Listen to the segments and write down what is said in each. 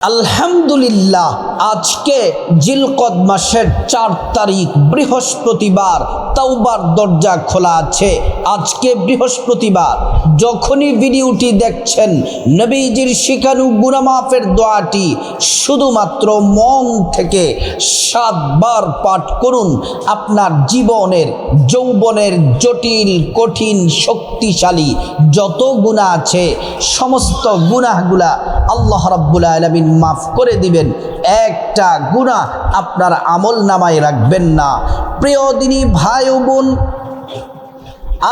আলহামদুলিল্লাহ, আজকে জিলকদ মাসের 4 তারিখ বৃহস্পতিবার। তাওবার দরজা খোলা আছে। আজকে বৃহস্পতিবার। যখনই ভিডিওটি দেখছেন, নবীজির শিখানো গুনাহ মাফের দোয়াটি শুধুমাত্র মন থেকে 7 বার পাঠ করুন। আপনার জীবনের যৌবনের জটিল কঠিন শক্তিশালী যত গুনাহ আছে সমস্ত গুনাহগুলা আল্লাহ রাব্বুল আলামিন মাফ করে দিবেন। একটা গুনাহ আপনার আমল নামায় রাখবেন না। প্রিয় দিনী ভাই ও বোন,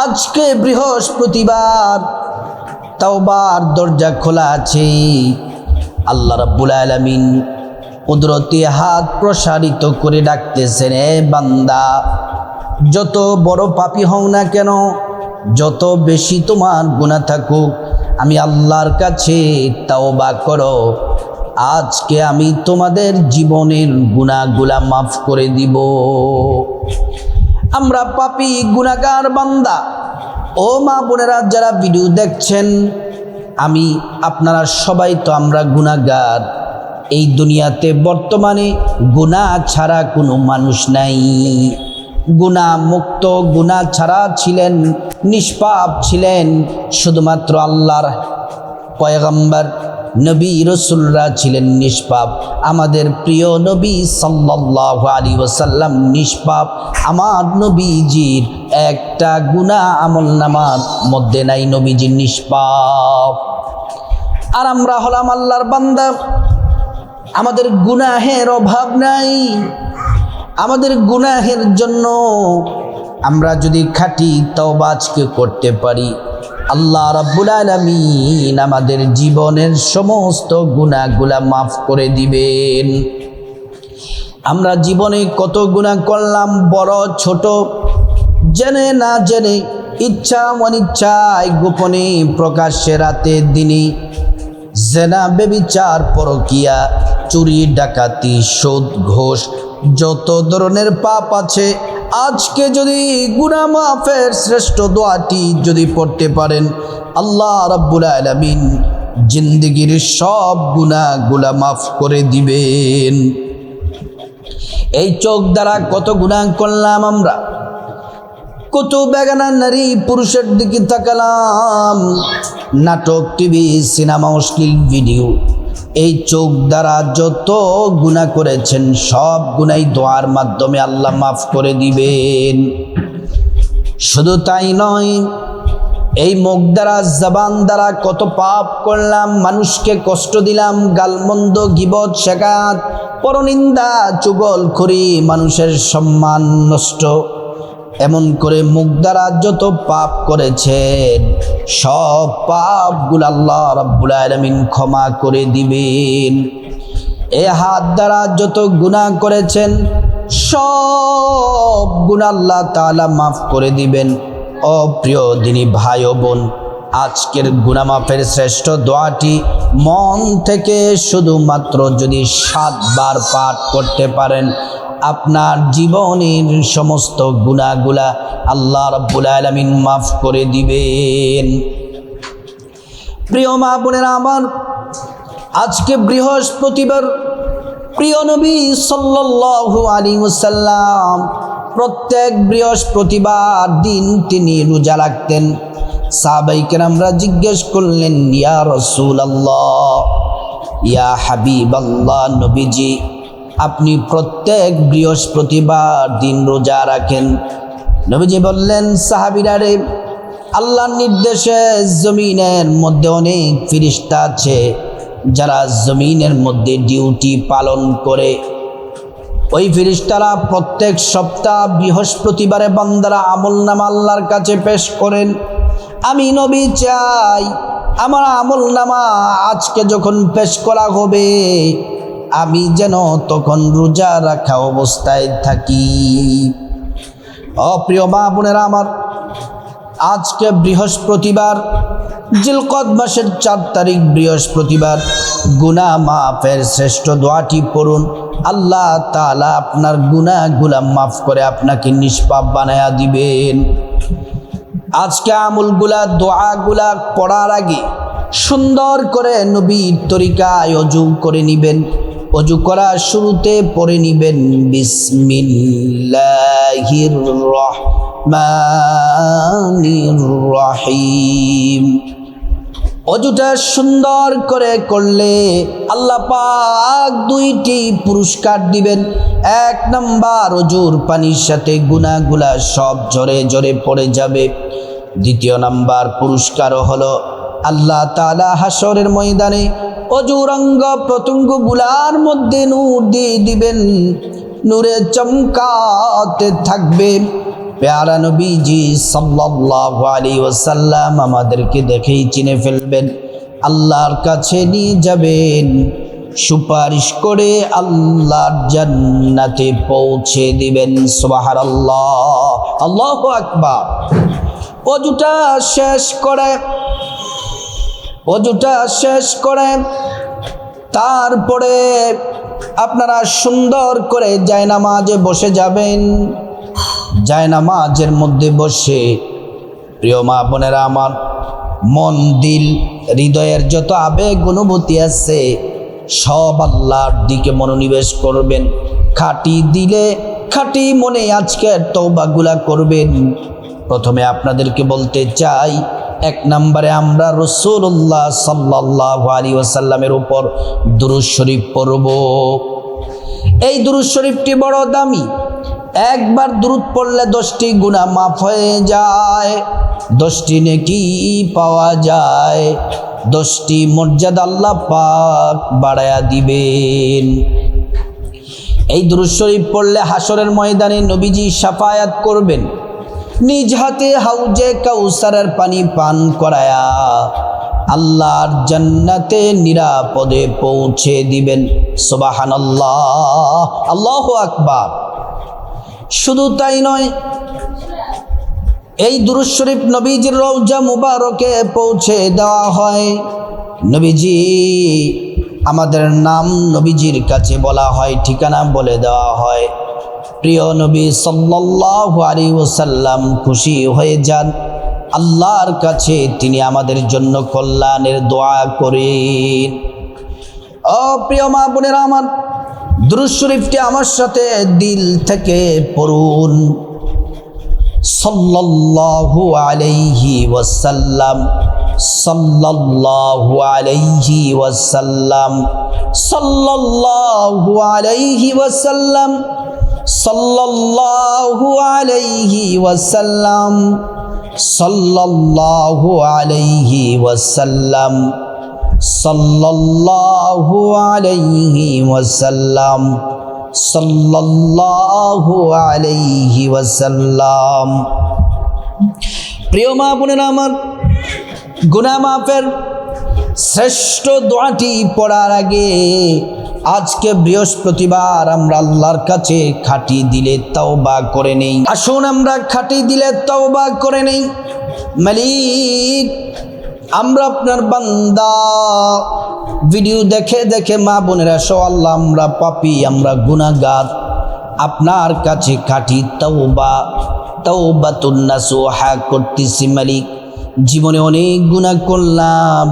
আজকে বৃহস্পতিবার, তাওবার দরজা খোলা আছে। আল্লাহ রাব্বুল আলামিন কুদরতি হাত প্রসারিত করে ডাকতেছেন, এ বান্দা, যত বড় পাপী হও না কেন, যত বেশি তোমার গুনাহ থাকুক, আমি আল্লাহর কাছে তাওবা করো। আজকে আমি তোমাদের জীবনের গুনাহগুলা মাফ করে দিব। আমরা পাপী গুনাহগার বান্দা। ও মা বোনেরা যারা ভিডিও দেখছেন, আপনারা সবাই তো আমরা গুনাহগার। এই দুনিয়াতে বর্তমানে গুনাহ ছাড়া কোনো মানুষ নাই। গুনাহ মুক্ত, গুনাহ ছাড়া ছিলেন, নিষ্পাপ ছিলেন শুধুমাত্র আল্লাহর পয়গম্বর নবী রাসূলরা ছিলেন নিষ্পাপ। আমাদের প্রিয় নবী সাল্লাল্লাহু আলাইহি ওয়াসাল্লাম নিষ্পাপ। আমার নবীজির একটা গুনাহ আমলনামার মধ্যে নাই, নবীজি নিষ্পাপ। আর আমরা হলাম আল্লাহর বান্দা। আমাদের গুনাহের অভাব নাই। আমাদের গুনাহের জন্য আমরা যদি খাঁটি তওবা আজকে করতে পারি, আল্লাহ রাব্বুল আলামিন আমাদের জীবনের সমস্ত গুনাহগুলা মাফ করে দিবেন। আমরা জীবনে কত গুনাহ করলাম, বড় ছোট, জেনে না জেনে, ইচ্ছা অনিচ্ছায়, গোপনে প্রকাশ্যে, রাতে দিনে, জেনা বেবিচার পরকিয়া, চুরি ডাকাতি, সুদ ঘোষ, যত ধরনের পাপ আছে, আজকে যদি গুনাহ মাফের শ্রেষ্ঠ দোয়াটি যদি পড়তে পারেন, আল্লাহ রাব্বুল আলামিন জিন্দেগির সব গুনাহগুলা মাফ করে দিবেন। এই চোখ দ্বারা কত গুনাহ করলাম আমরা, কত বেগানা নারী পুরুষের দিকে তাকালাম, নাটক, টিভি, সিনেমা, অশ্লীল ভিডিও। এই চোখ দ্বারা যত গুনাহ করেছেন সব গুনাহ দোয়ার মাধ্যমে আল্লাহ মাফ করে দিবেন। শুধু তাই নয়, এই মুখ দ্বারা, জবান দ্বারা কত পাপ করলাম, মানুষকে কষ্ট দিলাম, গালমন্দ, গীবত, শেখাত, পরনিন্দা, চুগলখড়ি, মানুষের সম্মান নষ্ট, এমন করে মুখ দ্বারা যত পাপ করেছেন সব পাপগুলো আল্লাহ রাব্বুল আলামিন ক্ষমা করে দিবেন। এ হাত দ্বারা যত গুনাহ করেছেন সব গুনাহ আল্লাহ তাআলা মাফ করে দিবেন। ও প্রিয় দিনী ভাই ও বোন, আজকের গুনাহ মাফের শ্রেষ্ঠ দোয়াটি মন থেকে শুধুমাত্র যদি 7 বার পাঠ করতে পারেন, আপনার জীবনের সমস্ত গুনাহগুলা আল্লাহ রাব্বুল আলামিন মাফ করে দিবেন। প্রিয় মা বোনেরা আমার, আজকে বৃহস্পতিবার। প্রিয় নবী সাল্লাল্লাহু আলাইহি ওয়াসাল্লাম প্রত্যেক বৃহস্পতিবার দিন তিনি রোজা রাখতেন। সাহাবায়ে কেরামরা জিজ্ঞেস করলেন, ইয়া রাসূলুল্লাহ, ইয়া হাবিবাল্লাহ, নবীজি আপনি প্রত্যেক বৃহস্পতিবার দিন রোজা রাখেন। নবীজি বললেন, সাহাবীরা রে, আল্লাহর নির্দেশে জমিনের মধ্যে অনেক ফেরেশতা আছে যারা জমিনের মধ্যে ডিউটি পালন করে। ওই ফেরেশতারা প্রত্যেক সপ্তাহ বৃহস্পতিবারে বান্দারা আমলনামা আল্লাহর কাছে পেশ করেন। আমি নবী চাই আমার আমলনামা আজকে যখন পেশ করা হবে, আমি যেন তখন রোজা রাখা অবস্থায় থাকি। অপ্রিয় মা বোনেরা আমার, আজকে বৃহস্পতিবার, জিলকদ মাসের 4 তারিখ বৃহস্পতিবার। গুনাহ মাফের শ্রেষ্ঠ দোয়াটি পড়ুন। আল্লাহ তাআলা আপনার গুনাহগুলা মাফ করে আপনাকে নিষ্পাপ বানায়া দিবেন। আজকে আমলগুলা, দোয়াগুলা পড়ার আগে সুন্দর করে নবীর তরিকায় অজু করে নিবেন। অজু করার শুরুতে পড়ে নিবেন বিসমিল্লাহির রহমানির রহিম। অজুটা সুন্দর করে করলে আল্লাহ পাক দুইটি পুরস্কার দিবেন। এক নাম্বার, অজুর পানির সাথে গুনাহগুলা সব ঝরে ঝরে পড়ে যাবে। দ্বিতীয় নাম্বার পুরস্কার হলো আল্লাহ তাআলা হাসরের ময়দানে অজুর অঙ্গ প্রত্যঙ্গগুলার মধ্যে নূর দিয়ে দিবেন, নূরে চমকাতে থাকবে। প্যারা নবীজি সাল্লাল্লাহু আলাইহি ওয়াসাল্লাম আমাদেরকে দেখেই চিনে ফেলবেন, আল্লাহর কাছে নিয়ে যাবেন, সুপারিশ করে আল্লাহর জান্নাতে পৌঁছে দিবেন। সুবহানাল্লাহ, আল্লাহু আকবার। অজুটা শেষ করে তারপরে আপনারা সুন্দর করে জায়নামাজে বসে যাবেন। জায়নামাজের মধ্যে বসে প্রিয় মা বোনেরা আমার, মন দিল হৃদয়ের যত আবেগ অনুভূতি আছে সব আল্লাহর দিকে মনোনিবেশ করবেন। খাঁটি দিলে খাঁটি মনে আজকের তওবাগুলা করবেন। প্রথমে আপনাদেরকে বলতে চাই, এক নম্বরে আমরা রাসূলুল্লাহ সাল্লাল্লাহু আলাইহি ওয়াসাল্লামের উপর দুরূদ শরীফ পড়ব। এই দুরূদ শরীফটি বড় দামি। একবার দুরূদ পড়লে 10টি গুনাহ মাফ হয়ে যায়, 10টি নেকি পাওয়া যায়, 10টি মর্যাদা আল্লাহ পাক বাড়ায়া দিবেন। এই দুরূদ শরীফ পড়লে হাসরের ময়দানে নবীজি শাফায়াত করবেন, নিজ হাতে হাউজে কাউসারের পানি পান করায়া আল্লাহর জান্নাতে নিরাপদে পৌঁছে দিবেন। সুবহানাল্লাহ, আল্লাহু আকবার। শুধু তাই নয়, এই দুরূদ শরীফ নবীজির রওজা মুবারকে পৌঁছে দেওয়া হয়। নবীজি আমাদের নাম নবীজির কাছে বলা হয়, ঠিকানা বলে দেওয়া হয়। প্রিয় নবী সাল্লাল্লাহু আলাইহি ওয়াসাল্লাম খুশি হয়ে যান, আল্লাহর কাছে তিনি আমাদের জন্য কল্যাণের দোয়া করেন। ও প্রিয় মা বোনেরা আমার, দুরূদ শরীফটি আমার সাথে দিল থেকে পড়ুন। সাল্লাল্লাহু আলাইহি ওয়াসাল্লাম, সাল্লাল্লাহু আলাইহি ওয়াসাল্লাম, সাল্লাল্লাহু আলাইহি ওয়াসাল্লাম, সাল্লাল্লাহু আলাইহি ওয়াসাল্লাম, সাল্লাল্লাহু আলাইহি ওয়াসাল্লাম, সাল্লাল্লাহু আলাইহি ওয়াসাল্লাম, সাল্লাল্লাহু আলাইহি ওয়াসাল্লাম। প্রিয় মা বোনেরা আমার, গুনাহ মাফের শ্রেষ্ঠ দোয়াটি পড়ার আগে আজকে বৃহস্পতিবার আমরা আল্লাহর কাছে খাঁটি দিলে তওবা করে নেই। আসুন আমরা খাঁটি দিলে তওবা করে নেই। মালিক, আমরা আপনার বান্দা, ভিডিও দেখে দেখে মা বোনেরা সহ আল্লাহ আমরা পাপী, আমরা গুনাহগার। আপনার কাছে খাঁটি তাওবাতুন নাসুহা করতেছি। মালিক, জীবনে অনেক গুনাহ করলাম,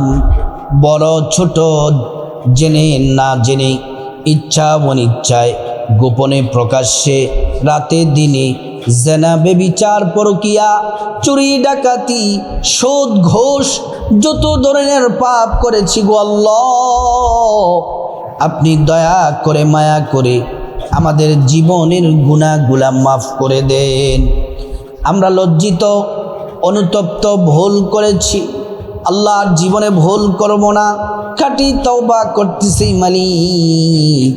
বড় ছোট, জেনে না জেনে, ইচ্ছা অনিচ্ছায়, গোপনে প্রকাশ্যে, রাতে দিনে, জেনা বেবিচার পরকিয়া, চুরি ডাকাতি, সুদ ঘোষ, যত ধরনের পাপ করেছি গো আল্লাহ, আপনি দয়া করে মায়া করে আমাদের জীবনের গুনাহগুলা মাফ করে দেন। আমরা লজ্জিত, অনুতপ্ত, ভুল করেছি আল্লাহর জীবনে ভুল করব না, খাঁটি তওবা করতেছি। মালিক,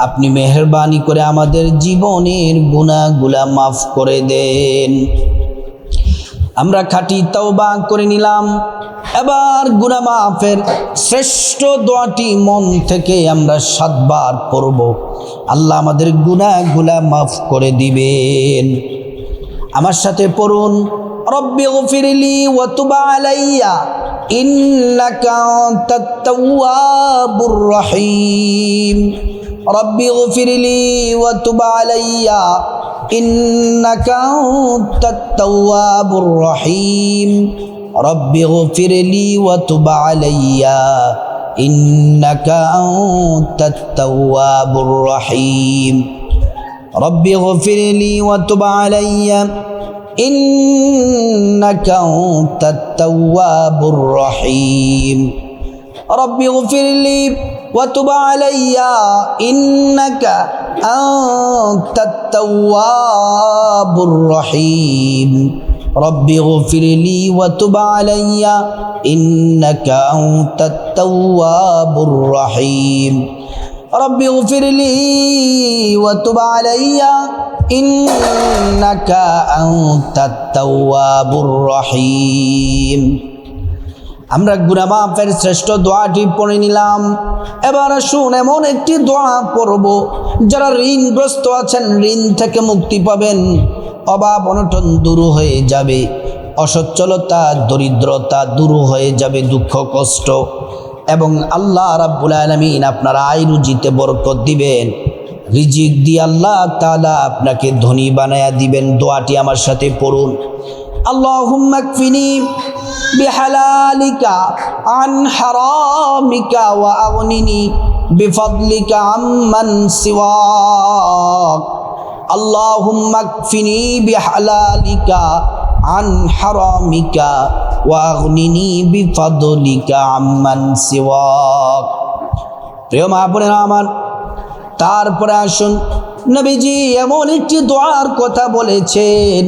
আপনি মেহেরবানি করে আমাদের জীবনের গুনাহগুলা মাফ করে দেন। আমরা খাঁটি তওবা করে নিলাম। এবার গুনাহ মাফের শ্রেষ্ঠ দোয়াটি মন থেকে আমরা 7 বার পড়ব। আল্লাহ আমাদের গুনাহগুলা মাফ করে দিবেন। আমার সাথে পড়ুন, রব্বি গফিরলি ওয়া তুব আলাইয়া ইন্নাকা আনতাত তাওয়াবুর রহিম। রব্বি গফিরলি ওয়া তুব আলাইয়া ইন্নাকা আনতাত তাওয়াবুর রহিম। রব্বি গফিরলি ওয়া তুব আলাইয়া ইন্নাকা আনতাত তাওয়াবুর রহিম। রব্বি গফিরলি ওয়া তুব আলাইয়া ইন্নাকা আনতাত তাওয়াবুর রহিম। রব্বি গফিরলি ওয়া তুব আলাইয়া ইন্নাকা আনতাত তাওয়াবুর রহিম। রব্বি গফিরলি ওয়া তুব আলাইয়া ইন্নাকা আনতাত তাওয়াবুর রহিম। রব্বি গফিরলি ওয়া তুব আলাইয়া ইন্নাকা আনতাত তাওয়াবুর রহিম। আমরা গুনাহ মাফের শ্রেষ্ঠ দোয়াটি পড়ে নিলাম। এবার আসুন এমন একটি দোয়া পড়ব যারা ঋণগ্রস্ত আছেন ঋণ থেকে মুক্তি পাবেন, অভাব অনটন দূর হয়ে যাবে, অসচ্ছলতা দরিদ্রতা দূর হয়ে যাবে, দুঃখ কষ্ট, এবং আল্লাহ রাব্বুল আলামিন আপনার আয় রুজিতে বরকত দিবেন, রিজিক দিয়ে আল্লাহ তাআলা আপনাকে ধনী বানায়া দিবেন। দোয়াটি আমার সাথে পড়ুন। আল্লাহুম্মা কফিনি বিহালালিকা আন হারামিকা ওয়া আগনিনি বিফadলিকা আম্মান সিওয়াক। আল্লাহুম্মা কফিনি বিহালালিকা আন হারামিকা ওয়া আগনিনি বিফadলিকা আম্মান সিওয়াক। প্রিয় মা বোনেরা আমার, তারপরে আসুন নবীজি এমন একটি দোয়ার কথা বলেছেন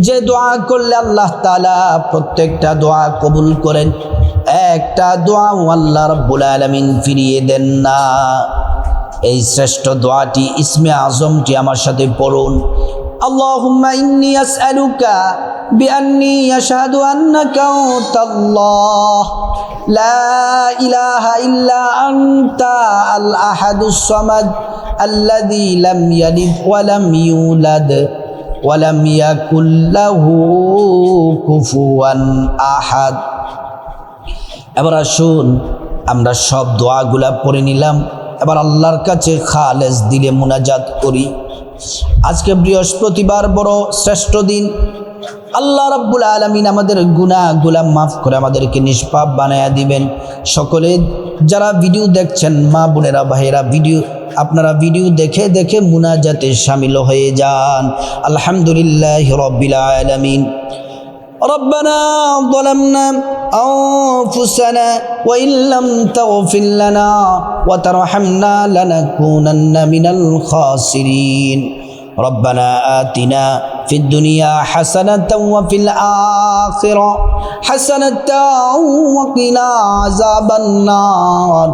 যে দোয়া করলে আল্লাহ তাআলা প্রত্যেকটা দোয়া কবুল করেন, একটা দোয়াও আল্লাহ রাব্বুল আলামিন ফিরিয়ে দেন না। এই শ্রেষ্ঠ দোয়াটি ইসমে আজমটি আমার সাথে পড়ুন। আল্লাহুম্মা ইন্নী আসআলুকা বিআন্নী আশহাদু আন্নাকা আনতাল্লাহ লা ইলাহা ইল্লা আনতা আল আহাদুস সামাদ আল্লাযী লাম ইয়ালিদ ওয়া লাম ইউলাদ ওয়া লাম ইয়াকুল লাহু কুফুয়ান আহাদ। এবার আসুন আমরা সব দোয়াগুলা পড়ে নিলাম। এবার আল্লাহর কাছে খালেস দিলে মুনাজাত করি। আজকে বৃহস্পতিবার, বড় শ্রেষ্ঠ দিন। আল্লাহ রাব্বুল আলামিন আমাদের গুনাহগুলা মাফ করে আমাদেরকে নিষ্পাপ বানায়া দিবেন। সকলে যারা ভিডিও দেখছেন, মা বোনেরা ভাইয়েরা, আপনারা ভিডিও দেখে দেখে মুনাজাতে শামিল হয়ে যান। আলহামদুলিল্লাহি রাব্বিল আলামিন। ربنا ظلمنا أنفسنا وإن لم تغفر لنا وترحمنا لنكونن من الخاسرين ربنا آتنا في الدنيا حسنة وفي الآخرة حسنة وقنا عذاب النار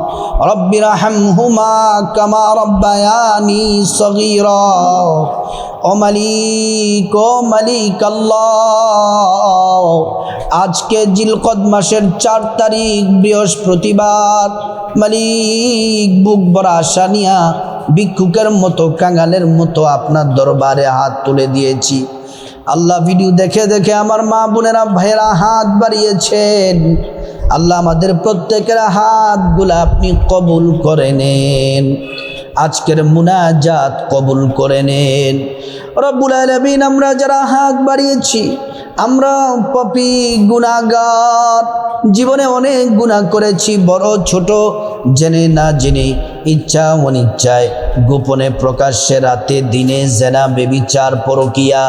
رب ارحمهما كما ربياني صغيرا ও মালিক আল্লাহ, আজকে জিলকদ মাসের 4 তারিখ বৃহস্পতিবার। মালিক, বুক ভরা আশা নিয়া ভিক্ষুকের মতো, কাঙালের মতো আপনার দরবারে হাত তুলে দিয়েছি। আল্লাহ, ভিডিও দেখে দেখে আমার মা বোনেরা ভাইয়েরা হাত বাড়িয়েছেন। আল্লাহ, আমাদের প্রত্যেকের হাতগুলা আপনি কবুল করে নেন, আজকের মুনাজাত কবুল করে নেন। রব্বুল আলামিন, আমরা যারা হাত বাড়িয়েছি আমরা পাপী গুনাহগার, জীবনে অনেক গুনাহ করেছি, বড় ছোট, জেনে না জেনে, ইচ্ছা অনিচ্ছায়, গোপনে প্রকাশ্যে, রাতে দিনে, জেনা বেবিচার পরকিয়া,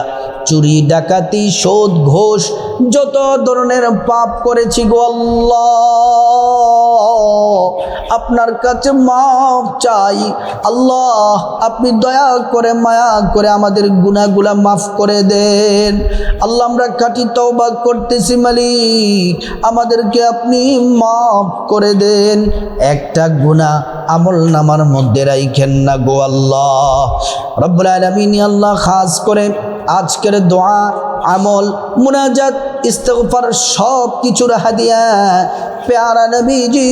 চুরি ডাকাতি, সুদ ঘুষ, যত ধরনের পাপ করেছি গো আল্লাহ, আপনার কাছে মাফ চাই। আল্লাহ, আপনি দয়া করে মায়া করে আমাদের গুনাহগুলা মাফ করে দেন। আল্লাহ, আমরা খাঁটি তওবা করতেছি মালিক, আমাদেরকে আপনি মাফ করে দেন। একটা গুনাহ আমল নামার মধ্যে রাখেন না গো আল্লাহ। রব্বুল আলামিন, আল্লাহ, খাস করে আজকের দোয়া, আমল, মুনাজাত, ইস্তিগফার সব কিছুর হাদিয়া প্যারা নবীজি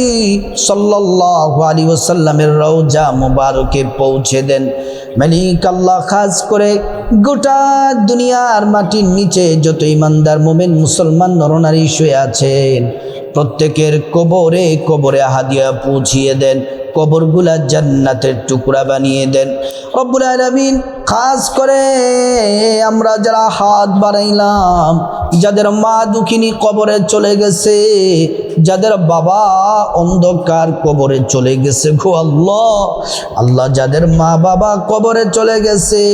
সাল্লাল্লাহু আলাইহি ওয়াসাল্লামের রওজা মুবারকে পৌঁছে দেন। মালিক আল্লাহ, খাস করে গোটা দুনিয়ার মাটির নিচে যত ইমানদার মুমিন মুসলমান নরনারী শুয়ে আছেন, প্রত্যেকের কবরে কবরে হাদিয়া পৌঁছিয়ে দেন, কবরগুলা জান্নাতের টুকরা বানিয়ে দেন। রব্বুল আলামিন, খাস করে আমরা যারা হাত বাড়াইলাম, যাদের মা দুঃখিনী কবরে চলে গেছে, যাদের বাবা অন্ধকার কবরে চলে গেছে, গো আল্লাহ, আল্লাহ যাদের মা বাবা কবরে চলে গেছে,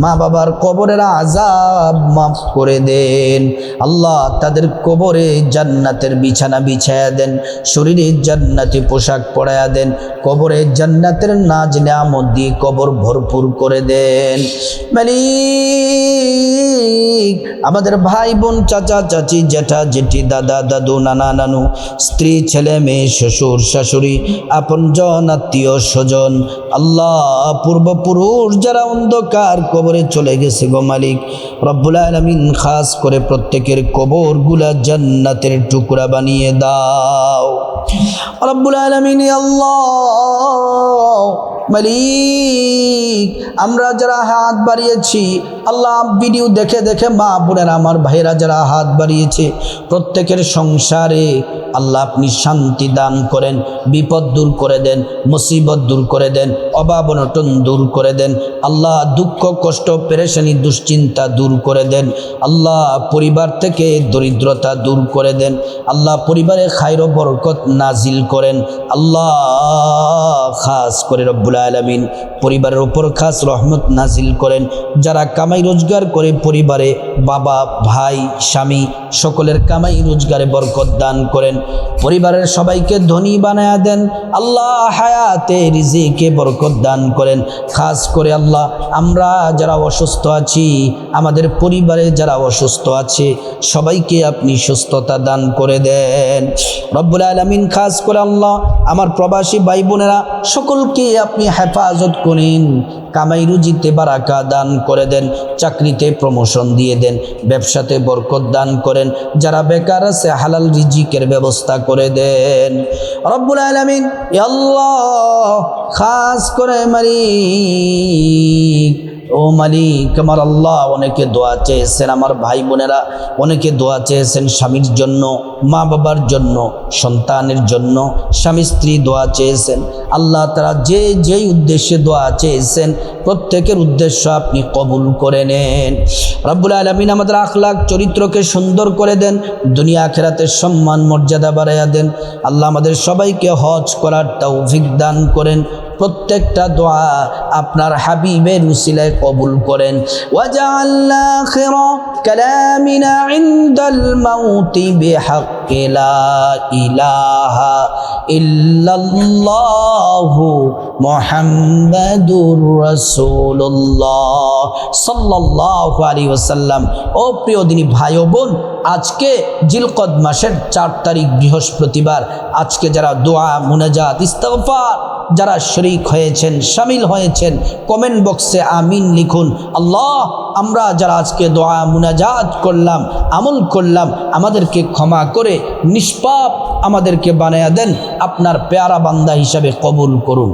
মা বাবার কবরের আযাব মাফ করে দেন আল্লাহ। তাদের কবরে জান্নাতের বিছানা বিছায়া দেন, শরীরে জান্নাতি পোশাক পরায়া দেন, কবরে জান্নাতের নাজ নিয়ামত দিয়ে কবর ভরপুর করে দেন মালিক। আমাদের ভাই বোন, চাচা চাচি, জ্যাঠা জেঠি, দাদা দাদু, নানা নানু, স্ত্রী ছেলে মেয়ে, শ্বশুর শাশুড়ি, আপনজন আত্মীয় স্বজন, আল্লাহ পূর্বপুরুষ যারা অন্ধকার কবরে চলে গেছে গো মালিক রব্বুল আলামিন, খাস করে প্রত্যেকের কবরগুলা জান্নাতের টুকরা বানিয়ে দাও রব্বুল আলামিন। আল্লাহ মালিক, আমরা যারা হাত বাড়িয়েছি আল্লাহ, ভিডিও দেখে দেখে মা বোনেরা আমার ভাইরা যারা হাত বাড়িয়েছে, প্রত্যেকের সংসারে আল্লাহ আপনি শান্তি দান করেন, বিপদ দূর করে দেন, মুসিবত দূর করে দেন, অভাব অনটন দূর করে দেন আল্লাহ, দুঃখ কষ্ট পেরেশানি দুশ্চিন্তা দূর করে দেন আল্লাহ, পরিবার থেকে দরিদ্রতা দূর করে দেন আল্লাহ, পরিবারে খায়র বরকত নাজিল করেন আল্লাহ। খাস করে রব্বুল আলামিন পরিবারের উপর খাস রহমত নাজিল করেন। যারা কামাই রোজগার করে পরিবারে, বাবা ভাই স্বামী সকলের কামাই রোজগারে বরকত দান করেন, পরিবারের সবাইকে ধনী বানায়া দেন আল্লাহ, হায়াতে রিজিকে বরকত দান করেন। খাস করে আল্লাহ আমরা যারা অসুস্থ আছি, আমাদের পরিবারে যারা অসুস্থ আছে সবাইকে আপনি সুস্থতা দান করে দেন রব্বুল আলামিন। খাস করে আল্লাহ আমার প্রবাসী ভাই বোনেরা সকলকে আপনি হেফাজত করেন, কামাই রুজিতে বারাকা দান করে দেন, চাকরিতে প্রমোশন দিয়ে দেন, ব্যবসাতে বরকত দান করেন, যারা বেকার আছে হালাল রিজিকের ব্যবস্থা করে দেন রব্বুল আলামিন। ইয়া আল্লাহ খাস করে মালিক, ও মালিক আমার আল্লাহ, অনেকে দোয়া চেয়েছেন আমার ভাই বোনেরা, অনেকে দোয়া চেয়েছেন স্বামীর জন্য, মা বাবার জন্য, সন্তানের জন্য, স্বামী স্ত্রী দোয়া চেয়েছেন আল্লাহ। তারা যে যেই উদ্দেশ্যে দোয়া চেয়েছেন প্রত্যেকের উদ্দেশ্য আপনি কবুল করে নেন রব্বুল আলামিন। আমাদের আখলাক চরিত্রকে সুন্দর করে দেন, দুনিয়া আখিরাতের সম্মান মর্যাদা বাড়াইয়া দেন আল্লাহ। আমাদের সবাইকে হজ করার তৌফিক দান করেন, প্রত্যেকটা দোয়া আপনার হাবিবের উসিলায় কবুল করেন। ওয়াজআলনা আখিরা কালামিনা ইনদাল মাউতি বিহাক্কি লা ইলাহা ইল্লাল্লাহু মুহাম্মাদুর রাসূলুল্লাহ সাল্লাল্লাহু আলাইহি ওয়াসাল্লাম। ও প্রিয় দিনী ভাই ও বোন, আজকে জিলকদ মাসের 4 তারিখ বৃহস্পতিবার, আজকে যারা দোয়া মুনাজাত ইস্তিগফার যারা শরীক হয়েছেন, শামিল হয়েছেন, কমেন্ট বক্সে আমিন লিখুন। আল্লাহ আমরা যারা আজকে দোয়া মুনাজাত করলাম, আমল করলাম, আমাদেরকে ক্ষমা করে নিষ্পাপ আমাদেরকে বানায়া দেন, আপনার পেয়ারা বান্দা হিসাবে কবুল করুন।